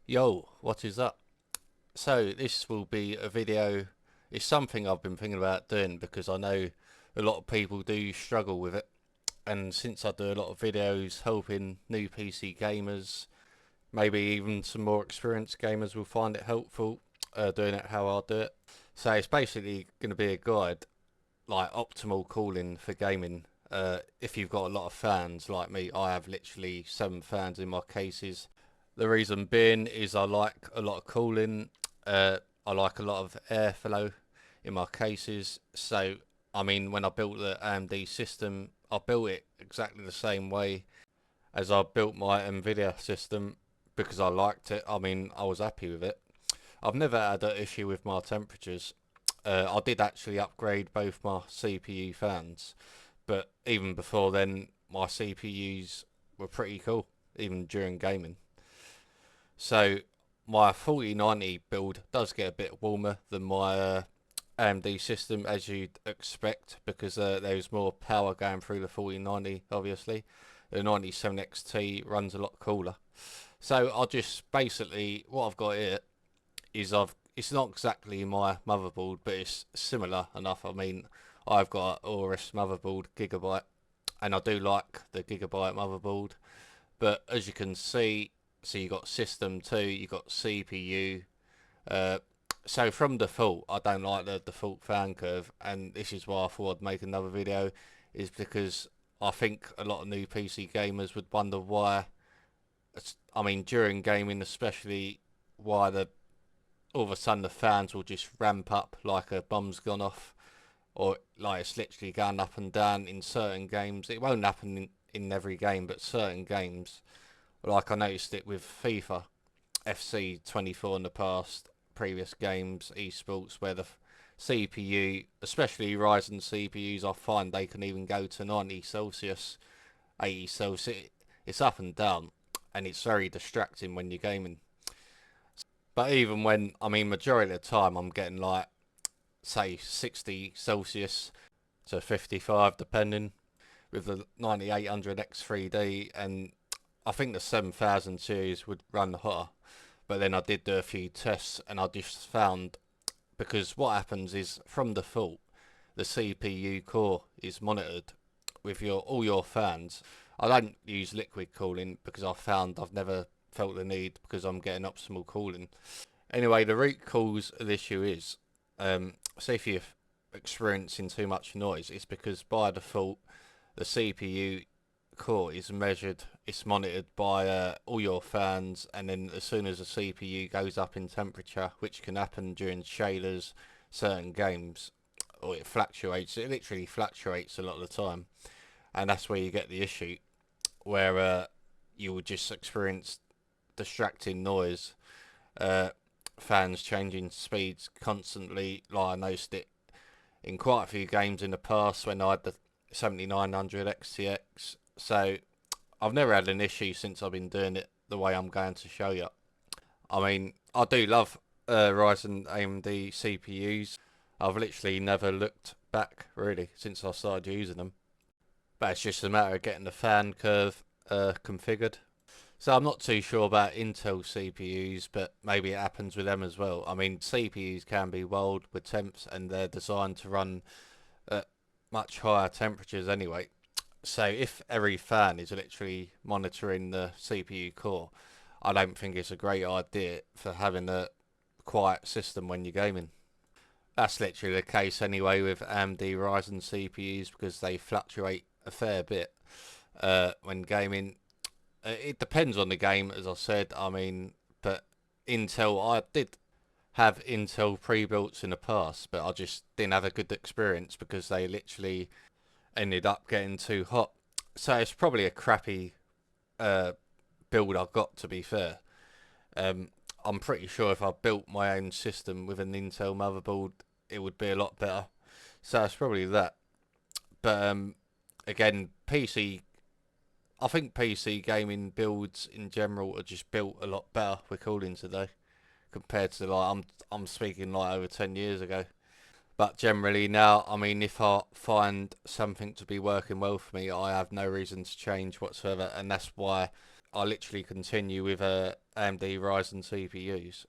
Yo, what is up? So this will be a video. It's something I've been thinking about doing because I know a lot of people do struggle with it. And since I do a lot of videos helping new PC gamers, maybe even some more experienced gamers will find it helpful doing it how I do it. So it's basically going to be a guide, like optimal cooling for gaming. If you've got a lot of fans like me, I have literally 7 fans in my cases. The reason being is I like a lot of cooling. I like a lot of airflow in my cases. So, I mean, when I built the AMD system, I built it exactly the same way as I built my Nvidia system because I liked it. I mean, I was happy with it. I've never had an issue with my temperatures. I did actually upgrade both my CPU fans, but even before then, my CPUs were pretty cool, even during gaming. So my 4090 build does get a bit warmer than my AMD system, as you'd expect, because there's more power going through the 4090, obviously. The 97 XT runs a lot cooler. So I'll just basically, what I've got here is it's not exactly my motherboard, but it's similar enough. I mean, I've got an Aorus motherboard, Gigabyte, and I do like the Gigabyte motherboard. But as you can see, so you got system 2, you got CPU. Uh, so from default, I don't like the default fan curve, and this is why I thought I'd make another video, is because I think a lot of new PC gamers would wonder why. I mean, during gaming, especially, why the all of a sudden the fans will just ramp up like a bomb's gone off, or like it's literally going up and down in certain games. It won't happen in every game, but certain games, like I noticed it with FIFA, FC 24 in the past, previous games, esports, where the CPU, especially Ryzen CPUs, I find they can even go to 90 Celsius, 80 Celsius. It's up and down, and it's very distracting when you're gaming. But even when, I mean, majority of the time, I'm getting like, say, 60 Celsius to 55, depending, with the 9800 X3D, and I think the 7000 series would run hotter. But then I did do a few tests, and I just found, because what happens is from default, the CPU core is monitored with your all your fans. I don't use liquid cooling because I found I've never felt the need because I'm getting optimal cooling. Anyway, the root cause of the issue is, say if you're experiencing too much noise, it's because by default the CPU core is measured, it's monitored by all your fans, and then as soon as the CPU goes up in temperature, which can happen during shaders, certain games, or it fluctuates, it literally fluctuates a lot of the time, and that's where you get the issue, where you will just experience distracting noise, uh, fans changing speeds constantly. Like I noticed it in quite a few games in the past when I had the 7900 XTX. So I've never had an issue since I've been doing it the way I'm going to show you. I mean, I do love Ryzen AMD CPUs. I've literally never looked back really since I started using them. But it's just a matter of getting the fan curve configured. So I'm not too sure about Intel CPUs, but maybe it happens with them as well. I mean, CPUs can be wild with temps, and they're designed to run at much higher temperatures anyway. So if every fan is literally monitoring the CPU core, I don't think it's a great idea for having a quiet system when you're gaming. That's literally the case anyway with AMD Ryzen CPUs because they fluctuate a fair bit when gaming. It depends on the game, as I said. I mean, but Intel, I did have Intel pre-builts in the past, but I just didn't have a good experience because they literally ended up getting too hot. So it's probably a crappy uh, build I got, to be fair. Um, I'm pretty sure if I built my own system with an Intel motherboard, it would be a lot better. So it's probably that. But again, I think PC gaming builds in general are just built a lot better with cooling today compared to like I'm speaking like over 10 years ago. But generally now, I mean, if I find something to be working well for me, I have no reason to change whatsoever, and that's why I literally continue with AMD Ryzen CPUs.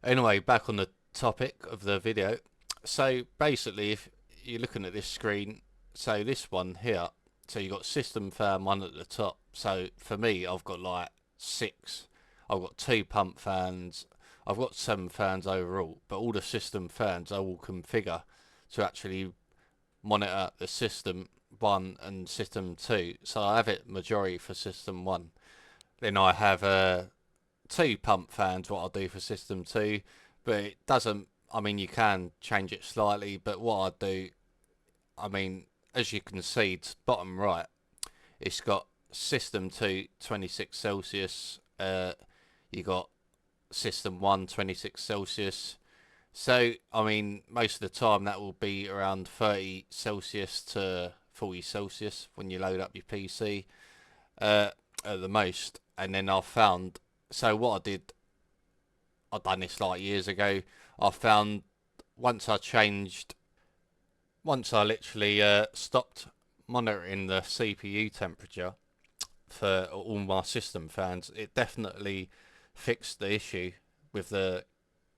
Anyway, back on the topic of the video. So basically, if you're looking at this screen, so this one here, so you got system fan one at the top. So for me, I've got like 6. I've got 2 pump fans. I've got 7 fans overall, but all the system fans I will configure to actually monitor the system 1 and system 2. So I have it majority for system 1. Then I have 2 pump fans, what I'll do for system 2, but it doesn't, I mean, you can change it slightly, but what I do, I mean, as you can see, it's bottom right, it's got system 2 26 Celsius, you got system 1 26 Celsius. So I mean, most of the time that will be around 30 Celsius to 40 Celsius when you load up your PC, at the most. And then I found, so what I did, I've done this like years ago, I found once I changed, once I literally stopped monitoring the CPU temperature for all my system fans, it definitely fixed the issue with the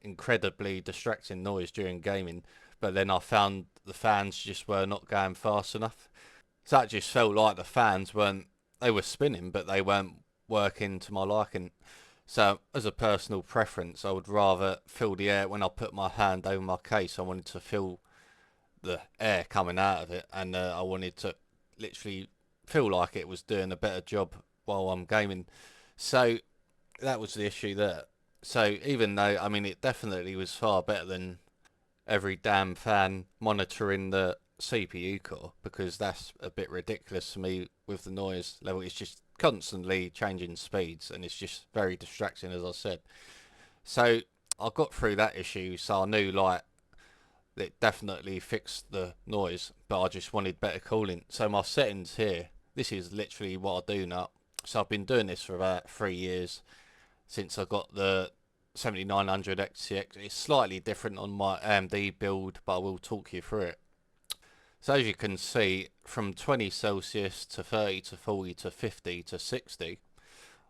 incredibly distracting noise during gaming. But then I found the fans just were not going fast enough. So that just felt like the fans weren't, they were spinning, but they weren't working to my liking. So as a personal preference, I would rather feel the air when I put my hand over my case. I wanted to feel the air coming out of it, and I wanted to literally feel like it was doing a better job while I'm gaming. So that was the issue there. So even though, I mean, it definitely was far better than every damn fan monitoring the CPU core, because that's a bit ridiculous to me with the noise level. It's just constantly changing speeds and it's just very distracting, as I said. So I got through that issue, so I knew like it definitely fixed the noise, but I just wanted better cooling. So my settings here, this is literally what I do now. So I've been doing this for about 3 years since I got the 7900 XTX. It's slightly different on my AMD build, but I will talk you through it. So as you can see, from 20 Celsius to 30 to 40 to 50 to 60,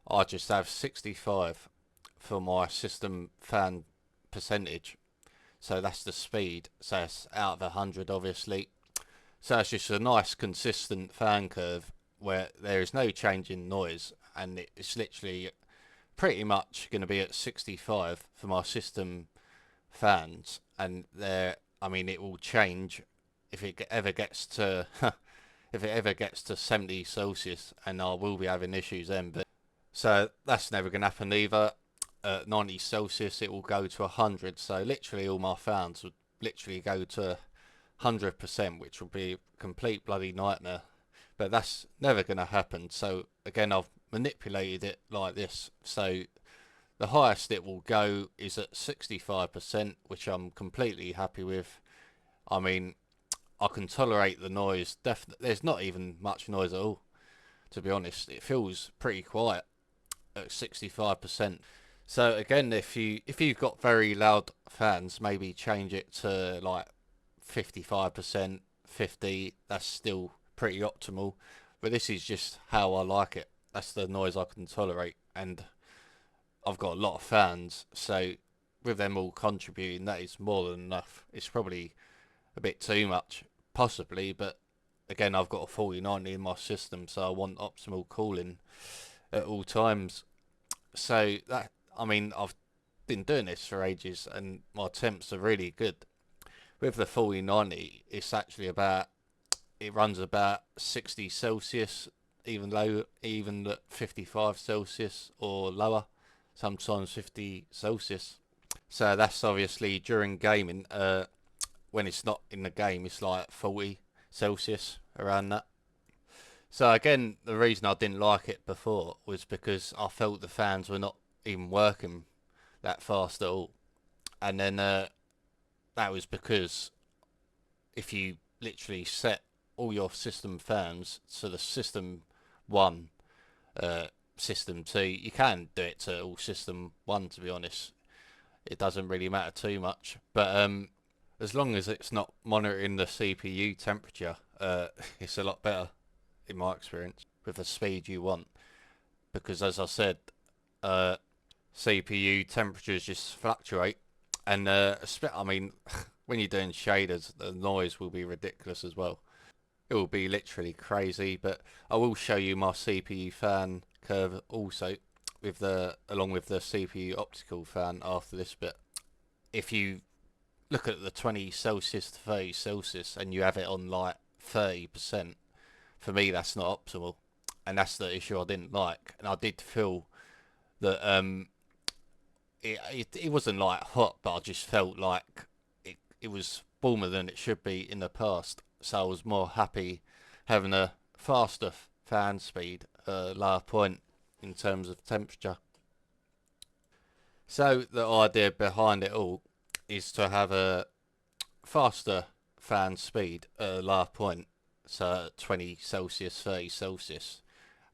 I just have 65 for my system fan percentage. So that's the speed. So it's out of 100 obviously. So it's just a nice consistent fan curve where there is no change in noise, and it's literally pretty much going to be at 65 for my system fans. And there, I mean, it will change if it ever gets to if it ever gets to 70 Celsius, and I will be having issues then. But so that's never going to happen either. At 90 Celsius it will go to 100, so literally all my fans would literally go to 100%, which would be a complete bloody nightmare. But that's never going to happen. So again, I've manipulated it like this. So the highest it will go is at 65%, which I'm completely happy with. I mean, I can tolerate the noise. There's not even much noise at all, to be honest. It feels pretty quiet at 65%. So again, if you've got very loud fans, maybe change it to like 55%, 50. That's still pretty optimal. But this is just how I like it. That's the noise I can tolerate, and I've got a lot of fans, so with them all contributing, that is more than enough. It's probably a bit too much, possibly, but again, I've got a 4090 in my system, so I want optimal cooling at all times. So that, I mean, I've been doing this for ages, and my temps are really good. With the 4090, it's actually about, it runs about 60 Celsius, even low, even at 55 Celsius or lower, sometimes 50 Celsius. So that's obviously during gaming. When it's not in the game, it's like 40 Celsius, around that. So again, the reason I didn't like it before was because I felt the fans were not even working that fast at all. And then that was because if you literally set all your system fans to the system 1, system 2, you can do it to all system 1, to be honest. It doesn't really matter too much. But as long as it's not monitoring the CPU temperature, it's a lot better in my experience with the speed you want. because as I said, uh, CPU temperatures just fluctuate, and I mean, when you're doing shaders, the noise will be ridiculous as well. It will be literally crazy. But I will show you my CPU fan curve also, with the along with the CPU optical fan after this bit. If you look at the 20 Celsius to 30 Celsius and you have it on like 30%, for me that's not optimal, and that's the issue I didn't like. And I did feel that it wasn't like hot, but I just felt like it was warmer than it should be in the past. So I was more happy having a faster fan speed, lower point in terms of temperature. So the idea behind it all is to have a faster fan speed at a lower point, so 20 Celsius, 30 Celsius,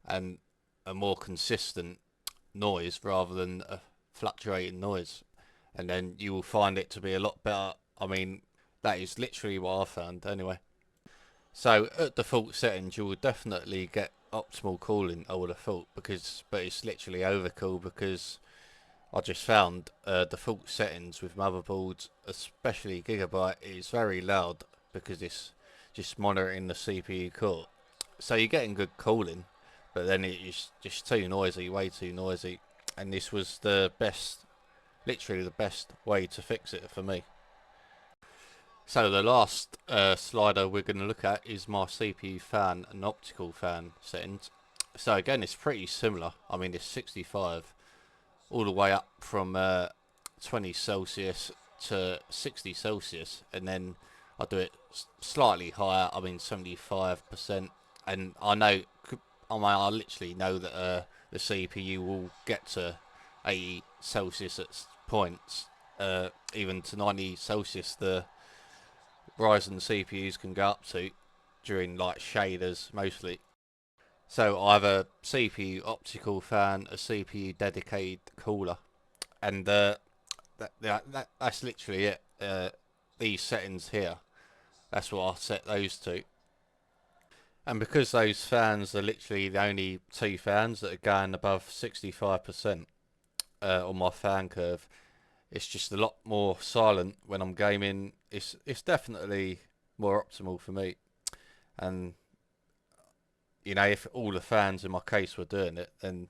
and a more consistent noise rather than a fluctuating noise. And then you will find it to be a lot better. I mean, that is literally what I found anyway. So at default settings, you will definitely get optimal cooling, I would have thought, but it's literally overkill because I just found default settings with motherboards, especially Gigabyte, is very loud because it's just monitoring the CPU core. So you're getting good cooling, but then it's just too noisy, way too noisy. And this was the best, literally the best way to fix it for me. So the last slider we're going to look at is my CPU fan and optical fan settings. So again, it's pretty similar. I mean, it's 65 all the way up from 20 Celsius to 60 Celsius, and then I do it slightly higher. I mean 75%, and I literally know that the CPU will get to 80 Celsius at points, even to 90 Celsius. The Ryzen CPUs can go up to during like shaders mostly. So I have a CPU optical fan, a CPU dedicated cooler, and that's literally it. These settings here, that's what I set those to. And because those fans are literally the only two fans that are going above 65% on my fan curve, it's just a lot more silent when I'm gaming. It's definitely more optimal for me. And you know, if all the fans in my case were doing it, then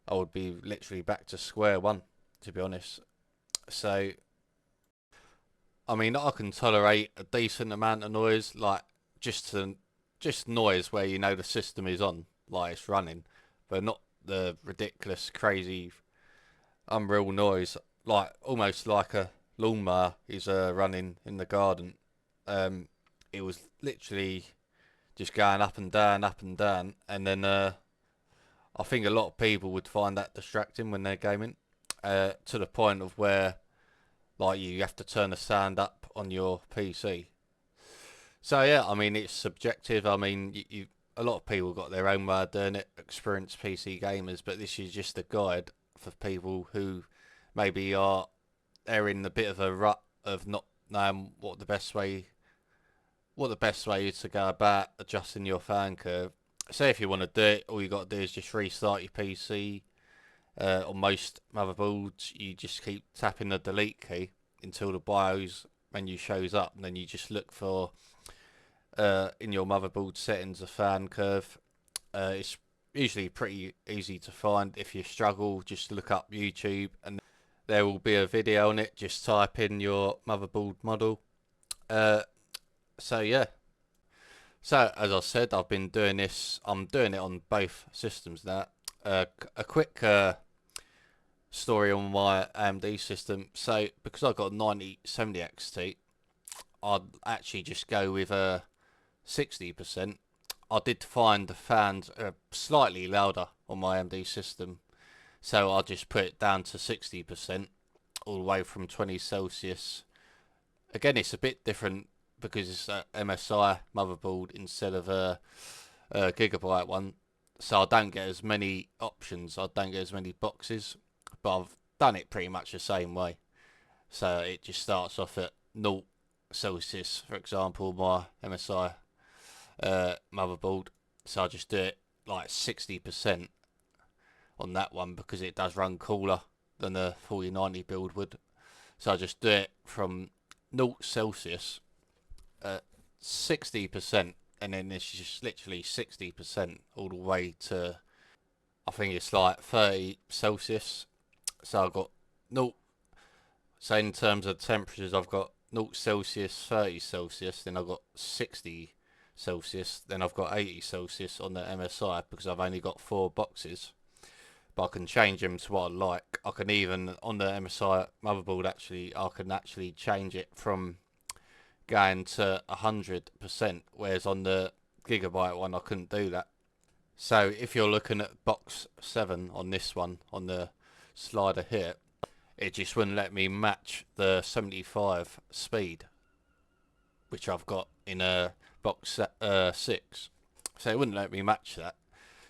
I would be literally back to square one, to be honest. So, I mean, I can tolerate a decent amount of noise, like just to, just noise where you know the system is on, like it's running, but not the ridiculous, crazy, unreal noise, like almost like a lawnmower is running in the garden. Um, it was literally just going up and down, and then I think a lot of people would find that distracting when they're gaming, to the point of where like you have to turn the sound up on your PC. So yeah, I mean it's subjective. I mean a lot of people got their own way of doing it, experienced PC gamers, but this is just a guide for people who maybe are in a bit of a rut of not knowing what the best way is to go about adjusting your fan curve. Say if you want to do it, all you got to do is just restart your PC. On most motherboards, you just keep tapping the delete key until the BIOS menu shows up, and then you just look for in your motherboard settings a fan curve. It's usually pretty easy to find. If you struggle, just look up YouTube, and there will be a video on it. Just type in your motherboard model. So yeah. So as I said, I've been doing this. I'm doing it on both systems now. A quick story on my AMD system. So because I got a 9070 XT, I'd actually just go with a 60%. I did find the fans are slightly louder on my AMD system, so I just put it down to 60% all the way from 20 Celsius. Again, it's a bit different because it's a MSI motherboard instead of a Gigabyte one, so I don't get as many options. I don't get as many boxes, but I've done it pretty much the same way. So it just starts off at 0 Celsius, for example, my MSI motherboard. So I just do it like 60%, on that one because it does run cooler than the 4090 build would. So I just do it from 0 Celsius at 60%, and then it's just literally 60% all the way to, I think it's like 30 Celsius. So I've got 0, so in terms of temperatures, I've got 0 Celsius, 30 Celsius, then I've got 60 Celsius, then I've got 80 Celsius on the MSI because I've only got 4 boxes. But I can change them to what I like. I can even, on the MSI motherboard actually, I can actually change it from going to 100%, whereas on the Gigabyte one I couldn't do that. So if you're looking at box 7 on this one, on the slider here, it just wouldn't let me match the 75 speed, which I've got in a box 6. So it wouldn't let me match that.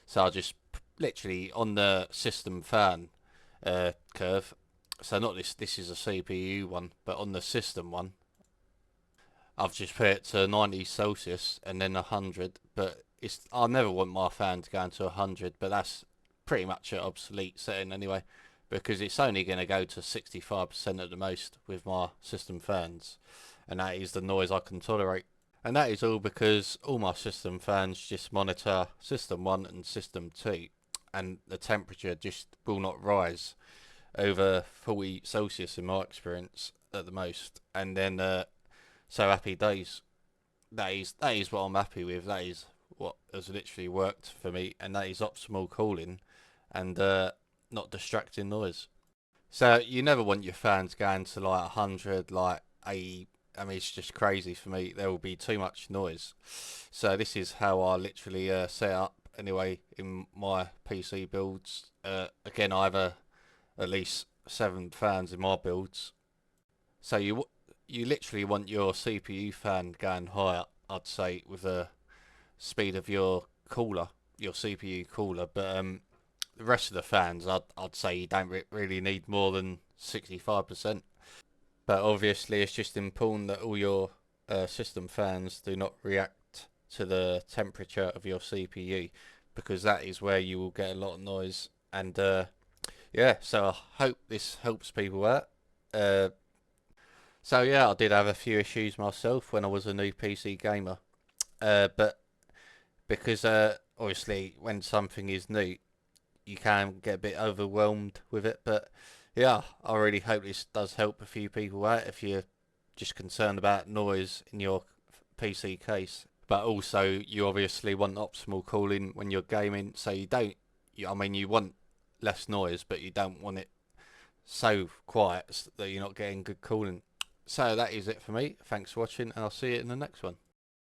So I just literally on the system fan curve. So not this is a CPU one, but on the system one, I've just put it to 90 Celsius and then 100. But I never want my fan to go into 100, but that's pretty much an obsolete setting anyway, because it's only going to go to 65% at the most with my system fans, and that is the noise I can tolerate. And that is all because all my system fans just monitor system 1 and system 2, and the temperature just will not rise over 40 Celsius in my experience at the most. And then so happy days. That is what I'm happy with. That is what has literally worked for me, and that is optimal cooling and not distracting noise. So you never want your fans going to like 100, like 80. I mean, it's just crazy for me. There will be too much noise. So this is how I literally set up anyway in my PC builds. Again, I have at least 7 fans in my builds. So you literally want your CPU fan going higher, I'd say, with the speed of your cooler, your CPU cooler. But the rest of the fans, I'd say you don't really need more than 65%. But obviously, it's just important that all your system fans do not react to the temperature of your CPU, because that is where you will get a lot of noise. And yeah, so I hope this helps people out. So yeah, I did have a few issues myself when I was a new PC gamer, but because obviously when something is new, you can get a bit overwhelmed with it. But yeah, I really hope this does help a few people out if you're just concerned about noise in your PC case. But also, you obviously want optimal cooling when you're gaming, so I mean, you want less noise, but you don't want it so quiet that you're not getting good cooling. So that is it for me. Thanks for watching, and I'll see you in the next one.